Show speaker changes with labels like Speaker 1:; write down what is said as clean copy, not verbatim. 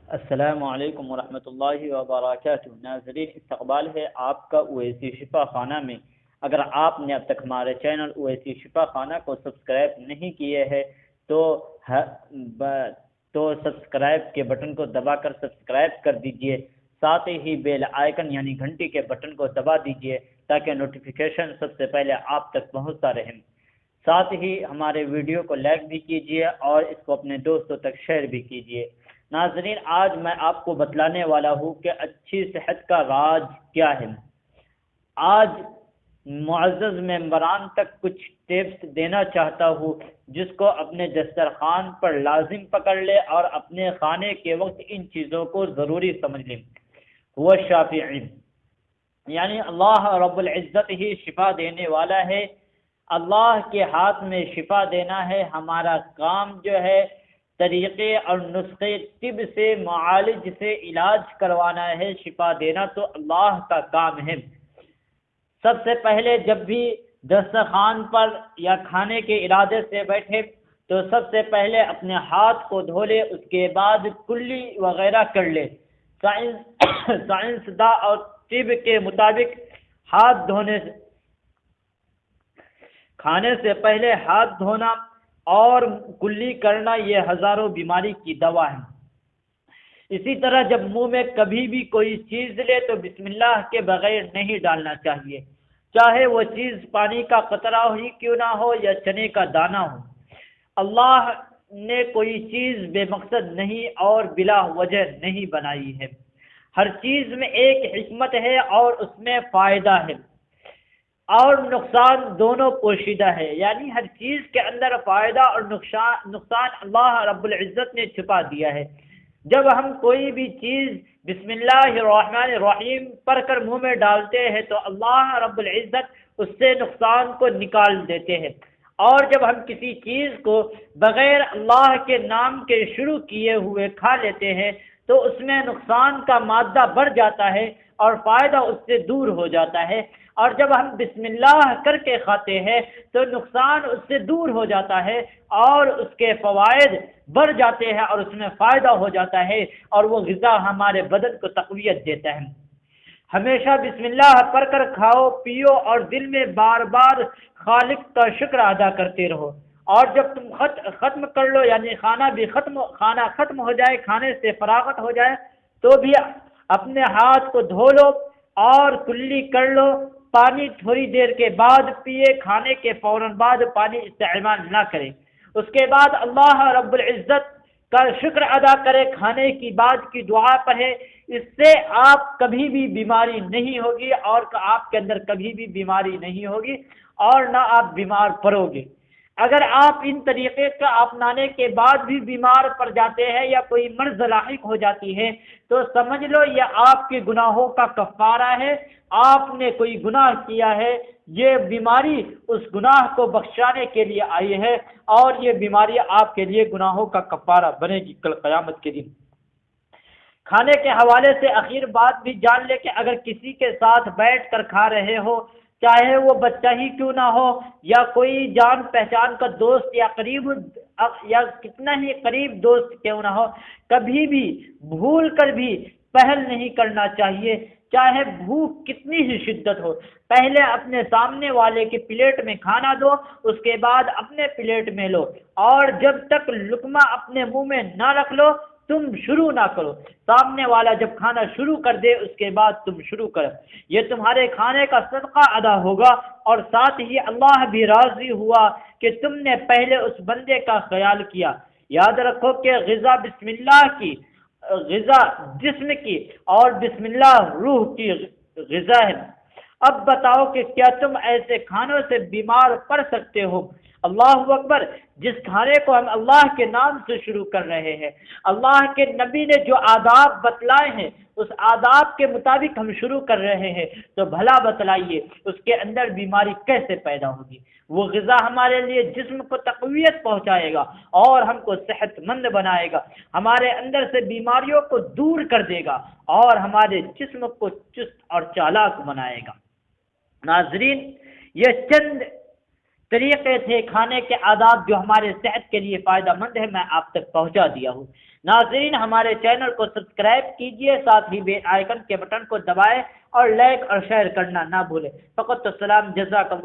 Speaker 1: السلام علیکم ورحمۃ اللہ وبرکاتہ۔ ناظرین، استقبال ہے آپ کا اویسی شفا خانہ میں۔ اگر آپ نے اب تک ہمارے چینل اویسی شفا خانہ کو سبسکرائب نہیں کیے ہیں تو سبسکرائب کے بٹن کو دبا کر سبسکرائب کر دیجئے، ساتھ ہی بیل آئیکن یعنی گھنٹی کے بٹن کو دبا دیجئے تاکہ نوٹیفیکیشن سب سے پہلے آپ تک پہنچتا رہے۔ ساتھ ہی ہمارے ویڈیو کو لائک بھی کیجئے اور اس کو اپنے دوستوں تک شیئر بھی کیجئے۔ ناظرین، آج میں آپ کو بتلانے والا ہوں کہ اچھی صحت کا راز کیا ہے۔ آج معزز ممبران تک کچھ ٹپس دینا چاہتا ہوں جس کو اپنے دسترخوان پر لازم پکڑ لے اور اپنے کھانے کے وقت ان چیزوں کو ضروری سمجھ لیں۔ وہ شافعی یعنی اللہ رب العزت ہی شفا دینے والا ہے، اللہ کے ہاتھ میں شفا دینا ہے۔ ہمارا کام جو ہے طریقے اور نسخے طب سے معالج سے علاج کروانا ہے، شفا دینا تو اللہ کا کام ہے۔ سب سے پہلے جب بھی دسترخوان پر یا کھانے کے ارادے سے بیٹھے تو سب سے پہلے اپنے ہاتھ کو دھو لے، اس کے بعد کلی وغیرہ کر لے۔ سائنسداں اور طب کے مطابق ہاتھ دھونے سے کھانے سے پہلے ہاتھ دھونا اور کلی کرنا یہ ہزاروں بیماری کی دوا ہے۔ اسی طرح جب منہ میں کبھی بھی کوئی چیز لے تو بسم اللہ کے بغیر نہیں ڈالنا چاہیے، چاہے وہ چیز پانی کا قطرہ ہی کیوں نہ ہو یا چنے کا دانہ ہو۔ اللہ نے کوئی چیز بے مقصد نہیں اور بلا وجہ نہیں بنائی ہے، ہر چیز میں ایک حکمت ہے اور اس میں فائدہ ہے اور نقصان دونوں پوشیدہ ہے، یعنی ہر چیز کے اندر فائدہ اور نقصان اللہ رب العزت نے چھپا دیا ہے۔ جب ہم کوئی بھی چیز بسم اللہ الرحمن الرحیم پڑھ کر منہ میں ڈالتے ہیں تو اللہ رب العزت اس سے نقصان کو نکال دیتے ہیں، اور جب ہم کسی چیز کو بغیر اللہ کے نام کے شروع کیے ہوئے کھا لیتے ہیں تو اس میں نقصان کا مادہ بڑھ جاتا ہے اور فائدہ اس سے دور ہو جاتا ہے، اور جب ہم بسم اللہ کر کے کھاتے ہیں تو نقصان اس سے دور ہو جاتا ہے اور اس کے فوائد بڑھ جاتے ہیں اور اس میں فائدہ ہو جاتا ہے، اور وہ غذا ہمارے بدن کو تقویت دیتا ہے۔ ہمیشہ بسم اللہ پڑھ کر کھاؤ پیو اور دل میں بار بار خالق کا شکر ادا کرتے رہو، اور جب تم ختم کر لو یعنی کھانا ختم ہو جائے، کھانے سے فراغت ہو جائے تو بھی اپنے ہاتھ کو دھو لو اور کلی کر لو۔ پانی تھوڑی دیر کے بعد پیے، کھانے کے فوراً بعد پانی استعمال نہ کریں۔ اس کے بعد اللہ رب العزت کا شکر ادا کرے، کھانے کی بعد کی دعا پڑھے، اس سے آپ کبھی بھی بیماری نہیں ہوگی اور آپ کے اندر کبھی بھی بیماری نہیں ہوگی اور نہ آپ بیمار پڑو گے۔ اگر آپ ان طریقے کا اپنانے کے بعد بھی بیمار پڑ جاتے ہیں یا کوئی مرض لاحق ہو جاتی ہے تو سمجھ لو یہ آپ کے گناہوں کا کفارہ ہے، آپ نے کوئی گناہ کیا ہے، یہ بیماری اس گناہ کو بخشانے کے لیے آئی ہے اور یہ بیماری آپ کے لیے گناہوں کا کفارہ بنے گی کل قیامت کے دن۔ کھانے کے حوالے سے اخیر بات بھی جان لے کہ اگر کسی کے ساتھ بیٹھ کر کھا رہے ہو، چاہے وہ بچہ ہی کیوں نہ ہو یا کوئی جان پہچان کا دوست یا کتنا ہی قریب دوست کیوں نہ ہو، کبھی بھی بھول کر بھی پہل نہیں کرنا چاہیے، چاہے بھوک کتنی ہی شدت ہو۔ پہلے اپنے سامنے والے کے پلیٹ میں کھانا دو، اس کے بعد اپنے پلیٹ میں لو، اور جب تک لقمہ اپنے منہ میں نہ رکھ لو تم شروع نہ کرو۔ سامنے والا جب کھانا شروع کر دے اس کے بعد تم شروع کرو، یہ تمہارے کھانے کا صدقہ ادا ہوگا، اور ساتھ ہی اللہ بھی راضی ہوا کہ تم نے پہلے اس بندے کا خیال کیا۔ یاد رکھو کہ غذا بسم اللہ کی، غذا جسم کی اور بسم اللہ روح کی غذا ہے۔ اب بتاؤ کہ کیا تم ایسے کھانوں سے بیمار پڑ سکتے ہو؟ اللہ اکبر! جس کھانے کو ہم اللہ کے نام سے شروع کر رہے ہیں، اللہ کے نبی نے جو آداب بتلائے ہیں اس آداب کے مطابق ہم شروع کر رہے ہیں، تو بھلا بتلائیے اس کے اندر بیماری کیسے پیدا ہوگی؟ وہ غذا ہمارے لیے جسم کو تقویت پہنچائے گا اور ہم کو صحت مند بنائے گا، ہمارے اندر سے بیماریوں کو دور کر دے گا اور ہمارے جسم کو چست اور چالاک بنائے گا۔ ناظرین، یہ چند طریقے تھے، کھانے کے آداب جو ہمارے صحت کے لیے فائدہ مند ہے، میں آپ تک پہنچا دیا ہوں۔ ناظرین، ہمارے چینل کو سبسکرائب کیجئے، ساتھ ہی بیل آئیکن کے بٹن کو دبائیں اور لائک اور شیئر کرنا نہ بھولیں۔ فقط تو سلام، جزاک اللہ۔